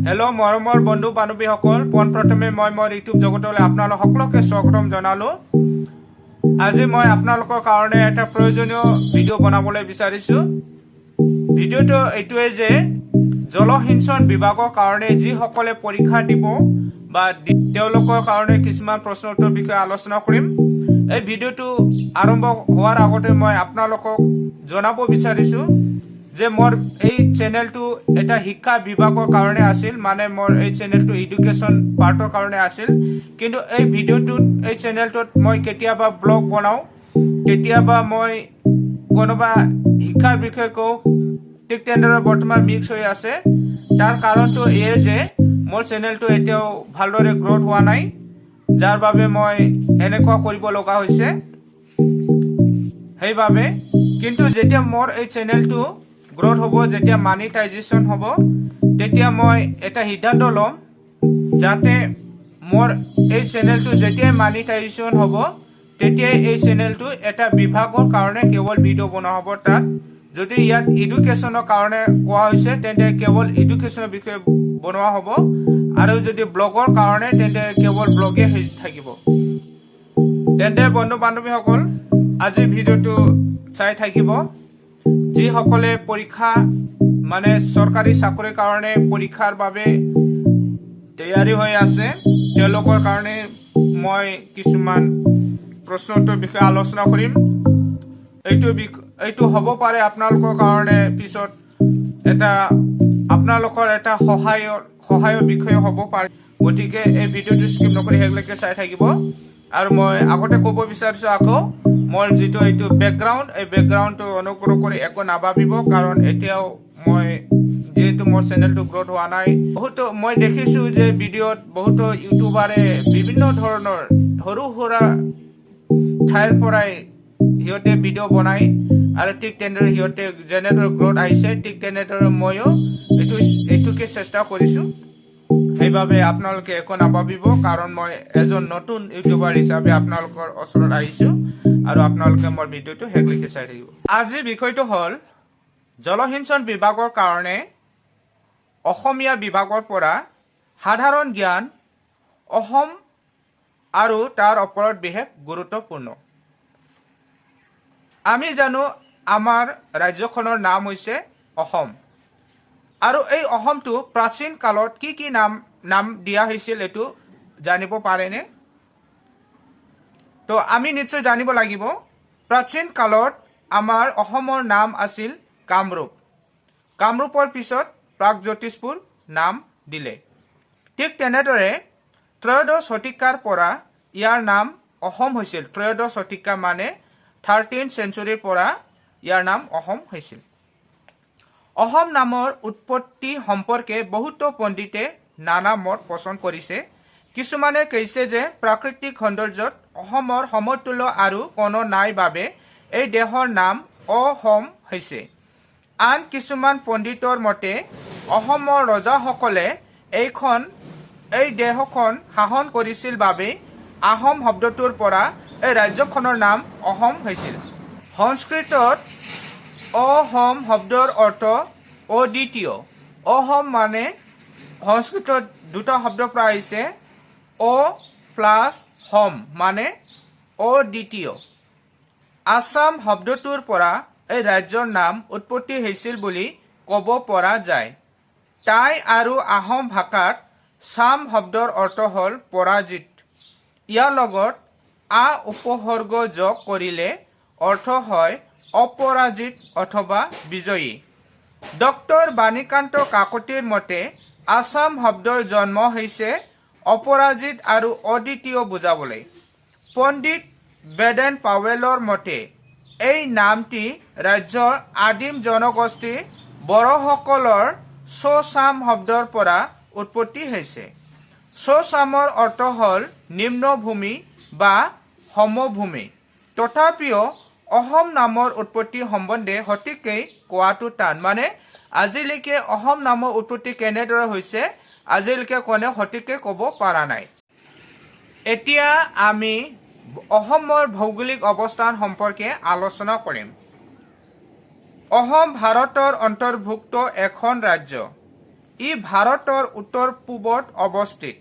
Hello' মৰমৰ বন্ধু বান্ধৱীসকল, পোনপ্ৰথমে মই মোৰ ইউটিউব জগতলৈ আপোনালোক সকলোকে স্বাগতম জনালোঁ। আজি মই আপোনালোকৰ কাৰণে এটা প্ৰয়োজনীয় ভিডিঅ' বনাবলৈ বিচাৰিছোঁ। ভিডিঅ'টো এইটোৱে যে জলসিঞ্চন বিভাগৰ কাৰণে যিসকলে পৰীক্ষা দিব বা তেওঁলোকৰ কাৰণে কিছুমান প্ৰশ্ন উত্তৰ বিষয়ে আলোচনা কৰিম। এই ভিডিঅ'টো আৰম্ভ হোৱাৰ আগতে মই আপোনালোকক জনাব বিচাৰিছোঁ যে মোৰ এই চেনেলটো এটা শিক্ষা বিভাগৰ কাৰণে আছিল, মানে মোৰ এই চেনেলটো এডুকেশ্যন পাৰ্টৰ কাৰণে আছিল। কিন্তু এই ভিডিঅ'টোত এই চেনেলটোত মই কেতিয়াবা ব্লগ বনাওঁ, কেতিয়াবা মই কোনোবা শিক্ষাৰ বিষয়ে কওঁ, ঠিক তেনেদৰে বৰ্তমান মিক্স হৈ আছে। তাৰ কাৰণটো এয়ে যে মোৰ চেনেলটো এতিয়াও ভালদৰে গ্ৰ'থ হোৱা নাই, যাৰ বাবে মই এনেকুৱা কৰিব লগা হৈছে। সেইবাবে কিন্তু যেতিয়া মোৰ এই চেনেলটো গ্ৰ'থ হ'ব, যেতিয়া মনিটাইজেশ্যন হ'ব, তেতিয়া মই এটা সিদ্ধান্ত ল'ম যাতে মোৰ এই চেনেলটো যেতিয়াই মনিটাইজেশ্যন হ'ব তেতিয়াই এই চেনেলটো এটা বিভাগৰ কাৰণে কেৱল ভিডিঅ' বনোৱা হ'ব। তাত যদি ইয়াত এডুকেশ্যনৰ কাৰণে কোৱা হৈছে তেন্তে কেৱল এডুকেশ্যনৰ বিষয়ে বনোৱা হ'ব, আৰু যদি ব্লগৰ কাৰণে তেন্তে কেৱল ব্লগে থাকিব। তেন্তে বন্ধু বান্ধৱীসকল, আজি ভিডিঅ'টো চাই থাকিব। যিসকলে পৰীক্ষা মানে চৰকাৰী চাকৰিৰ কাৰণে পৰীক্ষাৰ বাবে তৈয়াৰী হৈ আছে, তেওঁলোকৰ কাৰণে মই কিছুমান প্ৰশ্ন উত্তৰ বিষয়ে আলোচনা কৰিম। এইটো হ'ব পাৰে আপোনালোকৰ কাৰণে পিছত এটা আপোনালোকৰ এটা সহায়ৰ বিষয় হ'ব পাৰে। গতিকে এই ভিডিঅ'টো স্কিপ নকৰি শেষলৈকে চাই থাকিব। আৰু মই আগতে ক'ব বিচাৰিছোঁ আকৌ মোৰ যিটো এইটো বেকগ্ৰাউণ্ড, এই বেকগ্ৰাউণ্ডটো অনুগ্ৰহ কৰি একো নাভাবিব, কাৰণ এতিয়াও মই যিহেতু মোৰ চেনেলটো গ্ৰ'থ হোৱা নাই। মই দেখিছোঁ যে ভিডিঅ'ত বহুতো ইউটিউবাৰে বিভিন্ন ধৰণৰ সৰু সুৰা ঠাইৰ পৰাই সিহঁতে ভিডিঅ' বনায়, আৰু ঠিক তেনেদৰে সিহঁতে যেনেদৰে গ্ৰ'থ আহিছে ঠিক তেনেদৰে ময়ো এইটোকে চেষ্টা কৰিছোঁ। সেইবাবে আপোনালোকে একো নাভাবিব, কাৰণ মই এজন নতুন ইউটিউবাৰ হিচাপে আপোনালোকৰ ওচৰত আহিছোঁ, আৰু আপোনালোকে মোৰ ভিডিঅ'টো শেষলৈকে চাই থাকিব। আজিৰ বিষয়টো হ'ল জলসিঞ্চন বিভাগৰ কাৰণে অসমীয়া বিভাগৰ পৰা সাধাৰণ জ্ঞান, অসম আৰু তাৰ ওপৰত বিশেষ গুৰুত্বপূৰ্ণ। আমি জানো আমাৰ ৰাজ্যখনৰ নাম হৈছে অসম, আৰু এই অসমটো প্ৰাচীন কালত কি নাম দিয়া হৈছিল এইটো জানিব পাৰেনে? তো আমি নিশ্চয় জানিব লাগিব। প্ৰাচীন কালত আমাৰ অসমৰ নাম আছিল কামৰূপ। কামৰূপৰ পিছত প্ৰাগজ্যোতিষপুৰ নাম দিলে। ঠিক তেনেদৰে ত্ৰয়োদশ শতিকাৰ পৰা ইয়াৰ নাম অসম হৈছিল। ত্ৰয়োদশ শতিকা মানে 13th চেঞ্চুৰীৰ পৰা ইয়াৰ নাম অসম হৈছিল। অসম নামৰ উৎপত্তি সম্পৰ্কে বহুতো পণ্ডিতে নানা মত পোষণ কৰিছে। কিছুমানে কৈছে যে প্ৰাকৃতিক সৌন্দৰ্যত অসমৰ সমতুল্য আৰু কোনো নাই বাবে এই দেশৰ নাম অসম হৈছে। আন কিছুমান পণ্ডিতৰ মতে অসমৰ ৰজাসকলে এই দেশখন শাসন কৰিছিল বাবে আহোম শব্দটোৰ পৰা এই ৰাজ্যখনৰ নাম অসম হৈছিল। সংস্কৃতত অসম শব্দৰ অৰ্থ অদ্বিতীয়। অসম মানে সংস্কৃতত দুটা শব্দ পৰা আহিছে, অ প্লাছ হম মানে অদ্বিতীয়। আছাম শব্দটোৰ পৰা এই ৰাজ্যৰ নাম উৎপত্তি হৈছিল বুলি ক'ব পৰা যায়। টাই আৰু আহোম ভাষাত চাম শব্দৰ অৰ্থ হ'ল পৰাজিত। ইয়াৰ লগত আ উপসৰ্গ যোগ কৰিলে অৰ্থ হয় অপৰাজিত অথবা বিজয়ী। ডক্টৰ বাণীকান্ত কাকতিৰ মতে আছাম শব্দৰ জন্ম হৈছে অপৰাজিত আৰু অদ্বিতীয় বুজাবলৈ। পণ্ডিত বেডেন পাৱেলৰ মতে এই নামটি ৰাজ্যৰ আদিম জনগোষ্ঠী বড়োসকলৰ চ'চাম শব্দৰ পৰা উৎপত্তি হৈছে। চ'চামৰ অৰ্থ হ'ল নিম্নভূমি বা সমভূমি। তথাপিও অসম নামৰ উৎপত্তি সম্বন্ধে সঠিককৈ কোৱাটো টান, মানে আজিলৈকে অসম নামৰ উৎপত্তি কেনেদৰে হৈছে আজিলৈকে কোনেও সঠিককৈ ক'ব পৰা নাই। এতিয়া আমি অসমৰ ভৌগোলিক অৱস্থান সম্পৰ্কে আলোচনা কৰিম। অসম ভাৰতৰ অন্তৰ্ভুক্ত এখন ৰাজ্য। ই ভাৰতৰ উত্তৰ পূবত অৱস্থিত।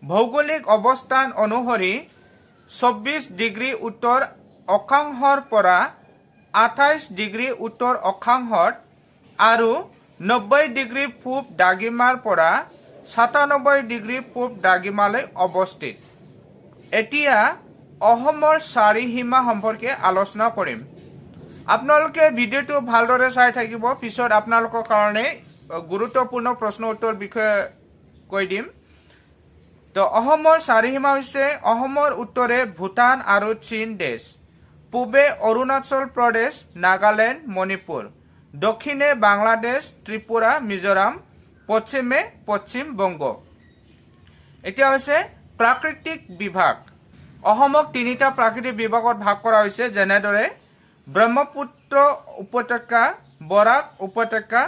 ভৌগোলিক অৱস্থান অনুসৰি 24 ডিগ্ৰী উত্তৰ অক্ষাংশৰ পৰা 28 ডিগ্ৰী উত্তৰ অক্ষাংশত আৰু 90 ডিগ্ৰী পূব দ্ৰাঘিমাৰ পৰা 97 ডিগ্ৰী পূব দ্ৰাঘিমালৈ অৱস্থিত। এতিয়া অসমৰ চাৰিসীমা সম্পৰ্কে আলোচনা কৰিম। আপোনালোকে ভিডিঅ'টো ভালদৰে চাই থাকিব। পিছত আপোনালোকৰ কাৰণে গুৰুত্বপূৰ্ণ প্ৰশ্ন উত্তৰ বিষয়ে কৈ দিম। তো অসমৰ চাৰিসীমা হৈছে অসমৰ উত্তৰে ভূটান আৰু চীন দেশ, পূবে অৰুণাচল প্ৰদেশ, নাগালেণ্ড, মণিপুৰ, দক্ষিণে বাংলাদেশ, ত্ৰিপুৰা, মিজোৰাম, পশ্চিমে পশ্চিম বংগ। এতিয়া হৈছে প্ৰাকৃতিক বিভাগ। অসমক তিনিটা প্ৰাকৃতিক বিভাগত ভাগ কৰা হৈছে, যেনেদৰে ব্ৰহ্মপুত্ৰ উপত্যকা, বৰাক উপত্যকা,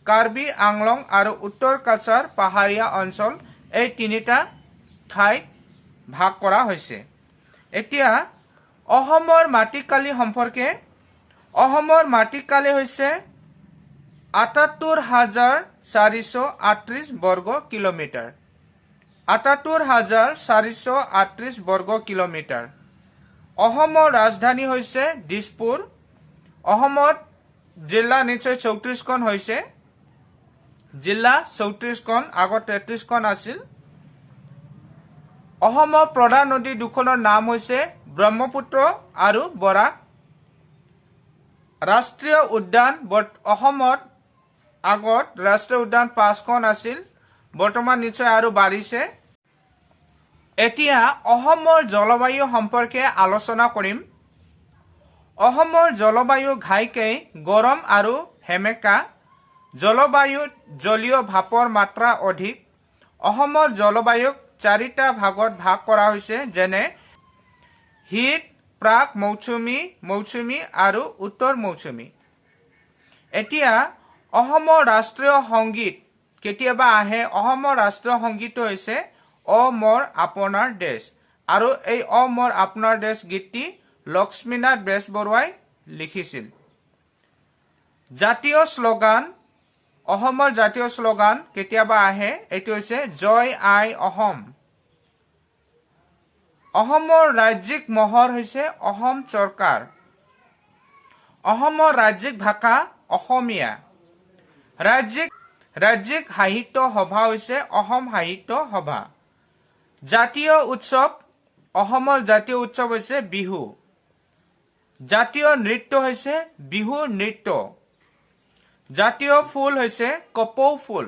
কাৰ্বি আংলং আৰু উত্তৰ কাছাৰ পাহাৰীয়া অঞ্চল, এই তিনিটা ঠাইত ভাগ কৰা হৈছে। এতিয়া অসমৰ মাটিকালি সম্পৰ্কে, অসমৰ মাটিকালি হৈছে ৭৮,৪৩৮ বৰ্গ কিলোমিটাৰ। ৭৮,৪৩৮ বৰ্গ কিলোমিটাৰ। অসমৰ ৰাজধানী হৈছে দিছপুৰ। অসমত জিলা নিশ্চয় 34খন হৈছে, জিলা 34খন, আগত 33খন আছিল। অসমৰ প্ৰধান নদী দুখনৰ নাম হৈছে ব্ৰহ্মপুত্ৰ আৰু বৰাক। ৰাষ্ট্ৰীয় উদ্যান, অসমত আগত ৰাষ্ট্ৰীয় উদ্যান 5খন আছিল, বৰ্তমান নিশ্চয় আৰু বাঢ়িছে। এতিয়া অসমৰ জলবায়ু সম্পৰ্কে আলোচনা কৰিম। অসমৰ জলবায়ু ঘাইকৈ গৰম আৰু সেমেকা। জলবায়ুত জলীয় ভাপৰ মাত্ৰা অধিক। অসমৰ জলবায়ুক 4টা ভাগত ভাগ কৰা হৈছে, যেনে শীত, প্ৰাক মৌচুমী, মৌচুমী আৰু উত্তৰ মৌচুমী। এতিয়া অসমৰ ৰাষ্ট্ৰীয় সংগীত কেতিয়াবা আহে। অসমৰ ৰাষ্ট্ৰীয় সংগীতটো হৈছে অ মোৰ আপোনাৰ দেশ, আৰু এই অ মোৰ আপোনাৰ দেশ গীতটি লক্ষ্মীনাথ বেজবৰুৱাই লিখিছিল। জাতীয় শ্লোগান, অসমৰ জাতীয় শ্লোগান কেতিয়াবা আহে, এইটো হৈছে জয় আই অসম। অসমৰ ৰাজ্যিক মহৰ হৈছে অসম চৰকাৰ। অসমৰ ৰাজ্যিক ভাষা অসমীয়া। ৰাজ্যিক সাহিত্য সভা হৈছে অসম সাহিত্য সভা। জাতীয় উৎসৱ, অসমৰ জাতীয় উৎসৱ হৈছে বিহু। জাতীয় নৃত্য হৈছে বিহু নৃত্য। জাতীয় ফুল হৈছে কপৌ ফুল।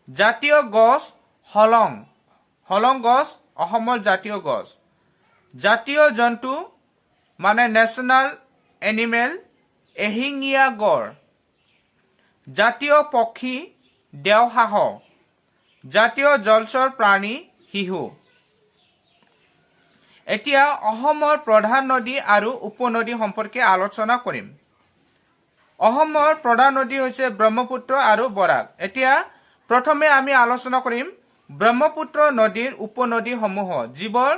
জাতীয় গছ হলং। হলং গছ অসমৰ জাতীয় গছ। জাতীয় জন্তু মানে নেশ্যনেল এনিমেল এশিঙীয়া গড়। জাতীয় পক্ষী দেওহাঁহ। জাতীয় জলচৰ প্ৰাণী শিহু। এতিয়া অসমৰ প্ৰধান নদী আৰু উপনদী সম্পৰ্কে আলোচনা কৰিম। অসমৰ প্ৰধান নদী হৈছে ব্ৰহ্মপুত্ৰ আৰু বৰাক। এতিয়া প্ৰথমে আমি আলোচনা কৰিম ব্ৰহ্মপুত্ৰ নদীৰ উপনদীসমূহ, যিবোৰ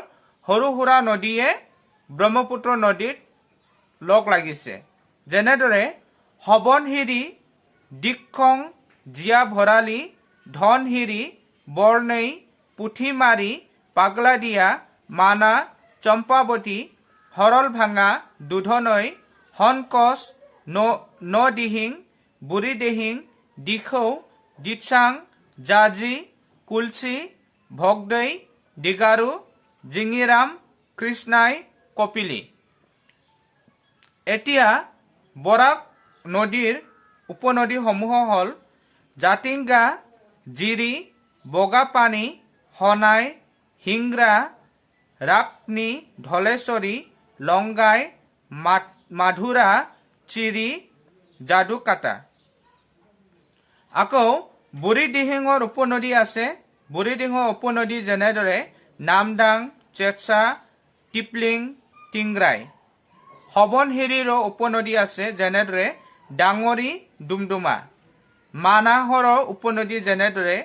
সৰু সুৰা নদীয়ে ব্ৰহ্মপুত্ৰ নদীত লগ লাগিছে, যেনেদৰে সোৱণশিৰি, দিখং, জীয়া ভৰালী, ধনশিৰি, বৰ্ণেই, পুঠিমাৰী, পাগলাদিয়া, মানা, চম্পাৱতী, সৰলভাঙা, দুধনৈ, শনকচ, নদিহিং, বুঢ়ীদিহিং, দিখৌ, দিচাং, জাঁজি, কুলচি, ভগদৈ, দিগাৰু, জিঙিৰাম, কৃষ্ণাই, কপিলি। এতিয়া বৰাক নদীৰ উপনদীসমূহ হ'ল জাতিংগা, জিৰি, বগাপানী, সোণাই, হিংৰা, ৰাকনি, ধলেশ্বৰী, লংগাই, মাধুৰা, চিৰি, যাদুকাটা। আকৌ বুঢ়ীদিহিঙৰ উপনদী আছে। বুঢ়ীদিহিঙৰ উপনদী যেনেদৰে নামদাং, চেটচা, টিপলিং, টিংৰাই। সোৱণশিৰিৰো উপনদী আছে, যেনেদৰে ডাঙৰি, ডুমডুমা। মানাহৰো উপনদী যেনেদৰে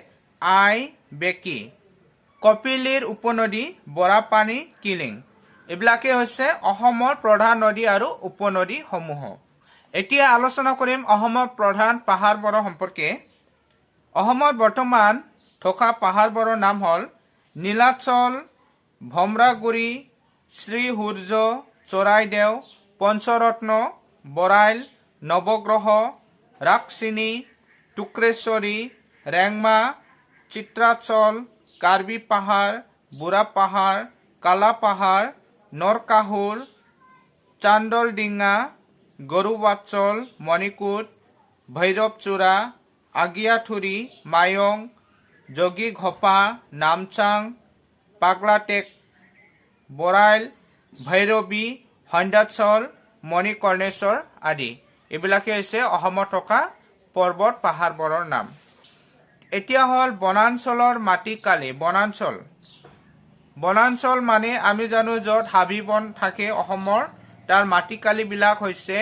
আই, বেকী। কপিলিৰ উপনদী বৰাপানী, কিলিং। এইবিলাকেই হৈছে অসমৰ প্ৰধান নদী আৰু উপনদীসমূহ। এতিয়া আলোচনা কৰিম অসমৰ প্ৰধান পাহাৰ পৰ্বত সম্পৰ্কে। অসমত বৰ্তমান থকা পাহাৰবোৰৰ নাম হ'ল নীলাচল, ভমৰাগুৰি, শ্ৰীসূৰ্য, চৰাইদেউ, পঞ্চৰত্ন, বৰাইল, নৱগ্ৰহ, ৰাকচিনী, টুক্ৰেশ্বৰী, ৰেংমা, চিত্ৰাচল, কাৰ্বি পাহাৰ, বুঢ়া পাহাৰ, কালা পাহাৰ, নৰকাহুৰ, চান্দলডিঙা, গৰুবাচল, মণিকুট, ভৈৰৱচূড়া, আগিয়াঠুৰি, মায়ং, যোগীঘোপা, নামচাং, পাগলাটেক, বৰাইল, ভৈৰৱী, সন্ধ্যাচল, মণিকৰ্ণেশ্বৰ আদি। এইবিলাকে হৈছে অসমত থকা পৰ্বত পাহাৰবোৰৰ নাম। এতিয়া হ'ল বনাঞ্চলৰ মাটিকালি। বনাঞ্চল মানে আমি জানো য'ত হাবি বন থাকে অসমৰ, তাৰ মাটিকালিবিলাক হৈছে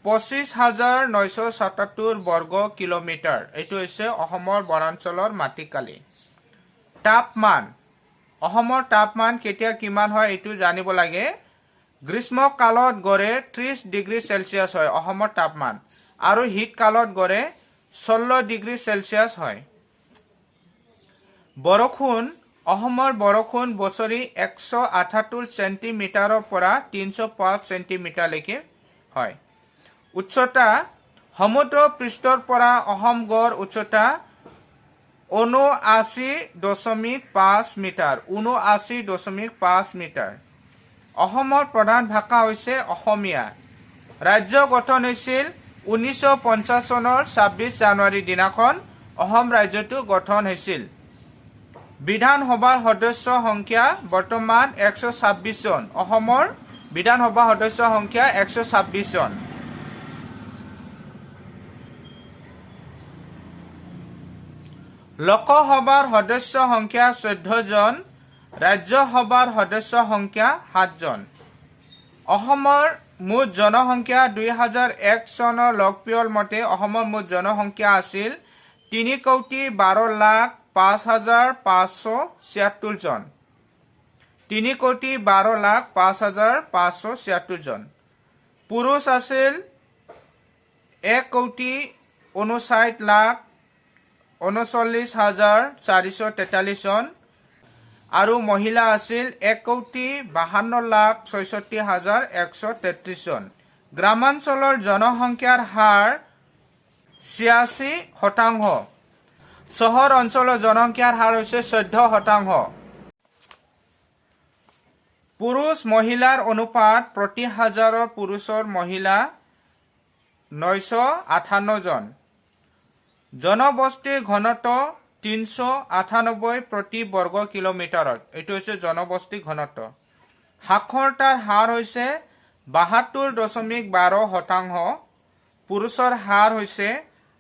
25,977 বৰ্গ কিলোমিটাৰ। এইটো হৈছে অসমৰ বনাঞ্চলৰ মাটিকালি। তাপমান, অসমৰ তাপমান কেতিয়া কিমান হয় এইটো জানিব লাগে। গ্ৰীষ্মকালত গড়ে 30 ডিগ্ৰী চেলচিয়াছ হয় অসমৰ তাপমান, আৰু শীতকালত গড়ে 16 ডিগ্ৰী চেলচিয়াছ হয়। বৰষুণ, অসমৰ বৰষুণ বছৰি 178 চেণ্টিমিটাৰৰ পৰা 305 চেণ্টিমিটাৰলৈকে হয়। উচ্চতা, সমুদ্ৰ পৃষ্ঠৰ পৰা অসম গড় উচ্চতা 79.5 মিটাৰ। 79.5 মিটাৰ। অসমৰ প্ৰধান ভাষা হৈছে অসমীয়া। ৰাজ্য গঠন হৈছিল 1950 চনৰ 26 জানুৱাৰী দিনাখন অসম ৰাজ্যটো গঠন হৈছিল। বিধানসভাৰ সদস্য সংখ্যা বৰ্তমান 126 জন। অসমৰ বিধানসভা সদস্য সংখ্যা 126 জন। লোকসভাৰ সদস্য সংখ্যা 14 জন। ৰাজ্যসভাৰ সদস্য সংখ্যা 7 জন। অসমৰ মুঠ জনসংখ্যা 2001 চনৰ লোকপিয়ল মতে অসমৰ মুঠ জনসংখ্যা আছিল 3,12,05,576 জন। 3,12,05,576 জন। পুৰুষ আছিল 1,59,39,443 জন, আৰু মহিলা আছিল 1,52,66,133 জন। গ্ৰামাঞ্চলৰ জনসংখ্যাৰ হাৰ 86%। চহৰ অঞ্চলৰ জনসংখ্যাৰ হাৰ হৈছে 14%। পুৰুষ মহিলাৰ অনুপাত প্ৰতি হাজাৰৰ পুৰুষৰ মহিলা 958 জন। জনবস্তিৰ ঘনত্ব 398 প্ৰতি বৰ্গ কিলোমিটাৰত। এইটো হৈছে জনবস্তিৰ ঘনত্ব। সাক্ষৰতাৰ হাৰ হৈছে 72.12%। পুৰুষৰ হাৰ হৈছে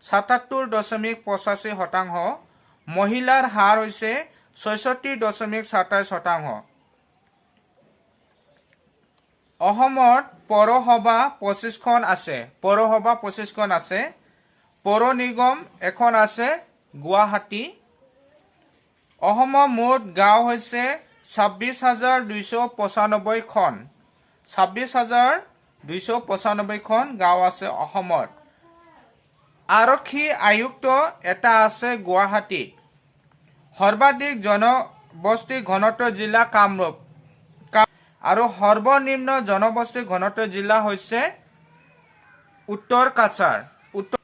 77.85%। মহিলাৰ হাৰ হৈছে 66.27%। অসমত পৌৰসভা 25খন আছে। পৌৰ নিগম এখন আছে গুৱাহাটী। অসমৰ মুঠ গাঁও হৈছে 26,295 খন। 26,295 খন গাঁও আছে অসমত। আৰক্ষী আয়ুক্ত এটা আছে গুৱাহাটীত। সৰ্বাধিক জনবস্তি ঘনত্ব জিলা কামৰূপ, আৰু সৰ্বনিম্ন জনবস্তি ঘনত্ব জিলা হৈছে উত্তৰ কাছাৰ।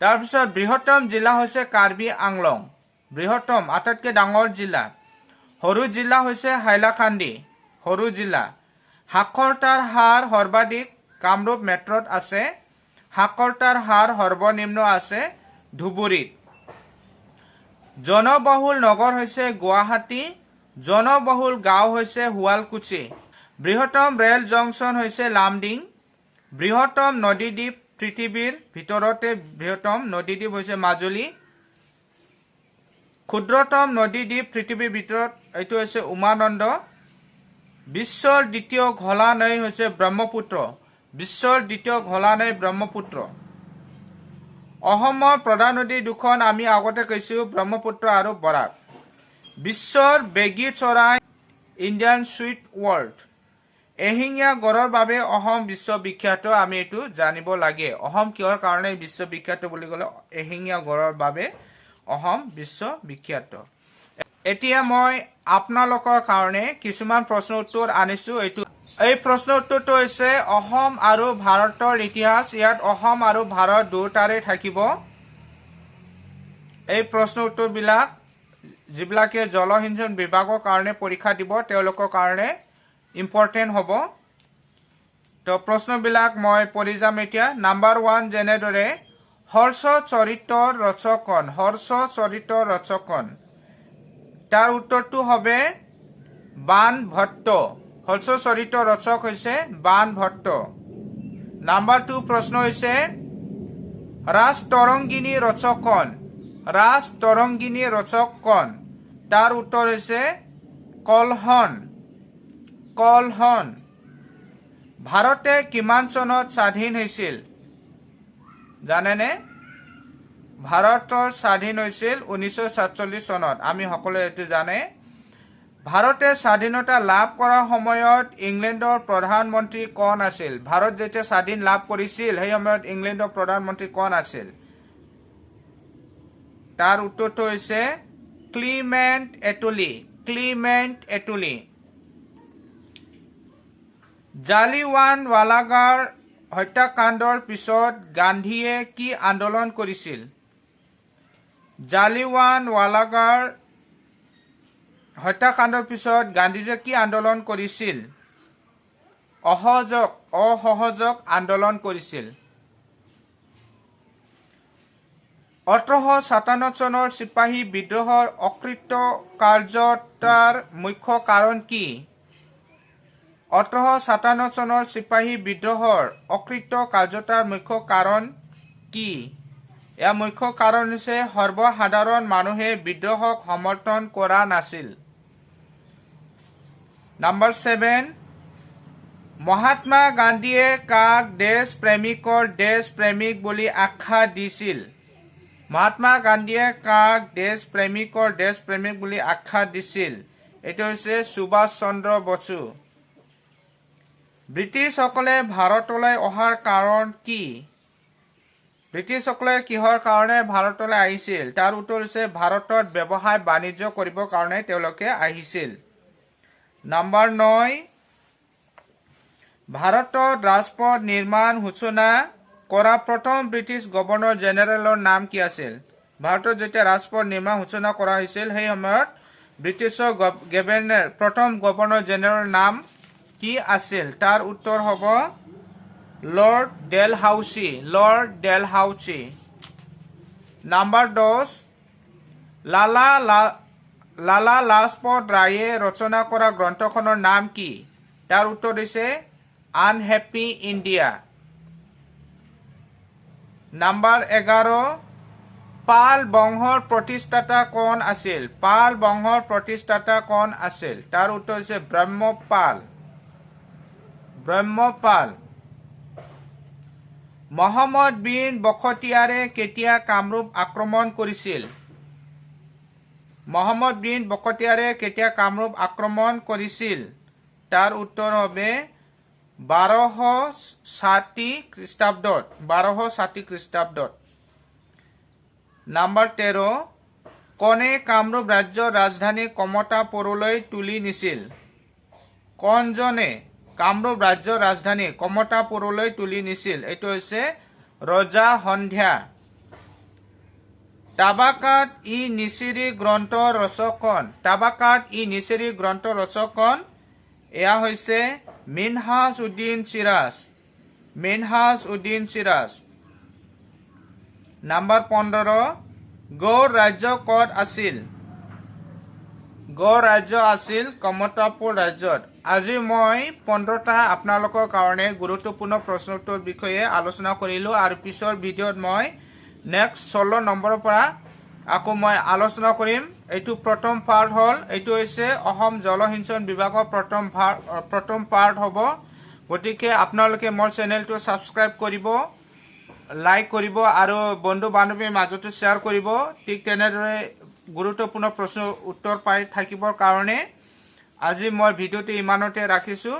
তাৰপিছত বৃহত্তম জিলা হৈছে কাৰ্বি আংলং, বৃহত্তম আটাইতকৈ ডাঙৰ জিলা। সৰু জিলা হৈছে হাইলাকান্দি, সৰু জিলা। সাক্ষৰতাৰ হাৰ সৰ্বাধিক কামৰূপ মেট্ৰত আছে। সাক্ষৰতাৰ হাৰ সৰ্বনিম্ন আছে ধুবুৰীত। জনবহুল নগৰ হৈছে গুৱাহাটী। জনবহুল গাঁও হৈছে শুৱালকুছি। বৃহত্তম ৰেল জংচন হৈছে লামডিং। বৃহত্তম নদীদ্বীপ পৃথিৱীৰ ভিতৰতে বৃহত্তম নদীদ্বীপ হৈছে মাজুলী। ক্ষুদ্ৰতম নদীদ্বীপ পৃথিৱীৰ ভিতৰত এইটো হৈছে উমানন্দ। বিশ্বৰ দ্বিতীয় ঘোলা নৈ হৈছে ব্ৰহ্মপুত্ৰ। বিশ্বৰ দ্বিতীয় ঘোলা নৈ ব্ৰহ্মপুত্ৰ। অসমৰ প্ৰধান নদী দুখন আমি আগতে কৈছোঁ, ব্ৰহ্মপুত্ৰ আৰু বৰাক। বিশ্বৰ বেগী চৰাই ইণ্ডিয়ান সুইট ৱৰ্ল্ড। এশিঙীয়া গড়ৰ বাবে অসম বিশ্ববিখ্যাত। আমি এইটো জানিব লাগে। অসম কিহৰ কাৰণে বিশ্ববিখ্যাত বুলি ক'লে এশিঙীয়া গড়ৰ বাবে অহম বিশ্ববিখ্যাত এতিয়া মই আপোনালোকৰ কাৰণে কিছুমান প্ৰশ্ন উত্তৰ আনিছো এই প্ৰশ্ন উত্তৰটো হৈছে অহম আৰু ভাৰতৰ ইতিহাস ইয়াত অহম আৰু ভাৰত দুটাৰে থাকিব এই প্ৰশ্ন উত্তৰবিলাক যিবিলাকে জলসিঞ্চন বিভাগৰ কাৰণে পৰীক্ষা দিব তেওঁলোকৰ কাৰণে ইম্পৰ্টেন্ট হ'ব তো প্ৰশ্নবিলাক মই পঢ়ি যাম এতিয়া নাম্বাৰ 1 যেনেদৰে হৰ্ষ চৰিতৰ ৰচকন তাৰ উত্তৰটো হবে বাণভট্ট হৰ্ষ চৰিতৰ ৰচক হৈছে বাণভট্ট নাম্বাৰ 2 প্ৰশ্ন হৈছে ৰাজতৰংগিনী ৰচক কোন তাৰ উত্তৰ হৈছে কলহন ভাৰতে কিমান চনত স্বাধীন হৈছিল জানেনে ভাৰতৰ স্বাধীন হৈছিল 1947 চনত আমি সকলোৱে এটো জানে ভাৰতে স্বাধীনতা লাভ কৰাৰ সময়ত ইংলেণ্ডৰ প্ৰধানমন্ত্ৰী কোন আছিল ভাৰত যেতিয়া স্বাধীন লাভ কৰিছিল সেই সময়ত ইংলেণ্ডৰ প্ৰধানমন্ত্ৰী কোন আছিল তাৰ উত্তৰটো হৈছে ক্লিমেণ্ট এটলি জালিয়ানৱালাবাগৰ হত্যাকাণ্ডৰ পিছত গান্ধীয়ে কি আন্দোলন কৰিছিল জালিয়ানৱালাবাগৰ হত্যাকাণ্ডৰ পিছত গান্ধীজীয়ে কি আন্দোলন কৰিছিল অসহযোগ আন্দোলন কৰিছিল 1857 চনৰ সিপাহী বিদ্ৰোহৰ অকৃতকাৰ্যতাৰ মুখ্য কাৰণ কি 1857 চনৰ সিপাহী বিদ্ৰোহৰ অকৃতকাৰ্যতাৰ মুখ্য কাৰণ কি ইয়াৰ মুখ্য কাৰণ হৈছে সৰ্বসাধাৰণ মানুহে বিদ্ৰোহক সমৰ্থন কৰা নাছিল নাম্বাৰ 7 মহাত্মা গান্ধীয়ে কাক দেশ প্ৰেমিক বুলি আখ্যা দিছিল মহাত্মা গান্ধীয়ে কাক দেশ প্ৰেমিক বুলি আখ্যা দিছিল এটো হৈছে সুভাষ চন্দ্ৰ বসু ব্ৰিটিছসকলে ভাৰতলৈ অহাৰ কাৰণ কি ব্ৰিটিছসকলে কিহৰ কাৰণে ভাৰতলৈ আহিছিল তাৰ উত্তৰ হৈছে ভাৰতত ব্যৱসায় বাণিজ্য কৰিবৰ কাৰণে তেওঁলোকে আহিছিল নাম্বাৰ 9 ভাৰতত ৰাজপথ নিৰ্মাণ সূচনা কৰা প্ৰথম ব্ৰিটিছ গভৰ্ণৰ জেনেৰেলৰ নাম কি আছিল ভাৰতত যেতিয়া ৰাজপথ নিৰ্মাণ সূচনা কৰা হৈছিল সেই সময়ত ব্ৰিটিছৰ প্ৰথম গভৰ্ণৰ জেনেৰেলৰ নাম কি আছিল তাৰ উত্তৰ হ'ব lord Dalhousie number 10 Lala Lajpat ৰায়ে ৰচনা কৰা গ্ৰন্থখনৰ নাম কি তাৰ উত্তৰ হৈছে আনহেপি ইণ্ডিয়া নাম্বাৰ 11 পাল বংশৰ প্ৰতিষ্ঠাতা কোন আছিল তাৰ উত্তৰ হৈছে ব্ৰহ্মপাল মহম্মদ বিন বখতিয়াৰে কেতিয়া কামৰূপ আক্ৰমণ কৰিছিল তাৰ উত্তৰ হবে 1260 খ্ৰীষ্টাব্দত নাম্বাৰ 13 কোনে কামৰূপ ৰাজ্যৰ ৰাজধানী কমতাপুৰলৈ তুলি নিছিল কোনজনে কামৰূপ ৰাজ্যৰ ৰাজধানী কমতাপুৰলৈ তুলি নিছিল এটো হৈছে ৰজা সন্ধ্যা টাবাকাত ই নিচিৰি গ্ৰন্থৰ ৰচক কোন এয়া হৈছে মিনহাজ উদ্দিন চিৰাজ নাম্বাৰ 15 গৌড় ৰাজ্য ক'ত আছিল গড় ৰাজ্য আছিল কমতাপুৰ ৰাজ্যত আজি মই 15টা আপোনালোকৰ কাৰণে গুৰুত্বপূৰ্ণ প্ৰশ্ন উত্তৰ বিষয়ে আলোচনা কৰিলো আৰু পিছৰ ভিডিঅ'ত মই নেক্সট 16 নম্বৰৰ পৰা আকৌ মই আলোচনা কৰিম এইটো প্ৰথম পাৰ্ট হল এইটো হৈছে অসম জলসিঞ্চন বিভাগৰ প্ৰথম পাৰ্ট হ'ব গতিকে আপোনালোকে মোৰ চেনেলটো সাবস্ক্ৰাইব কৰিব লাইক কৰিব আৰু বন্ধু বান্ধৱীৰ মাজত শ্বেয়াৰ কৰিব ঠিক তেনেদৰে গুৰুত্বপূৰ্ণ প্ৰশ্ন উত্তৰ পাই থাকিবৰ কাৰণে আজি মই ভিডিঅ'টো ইমানতে ৰাখিছো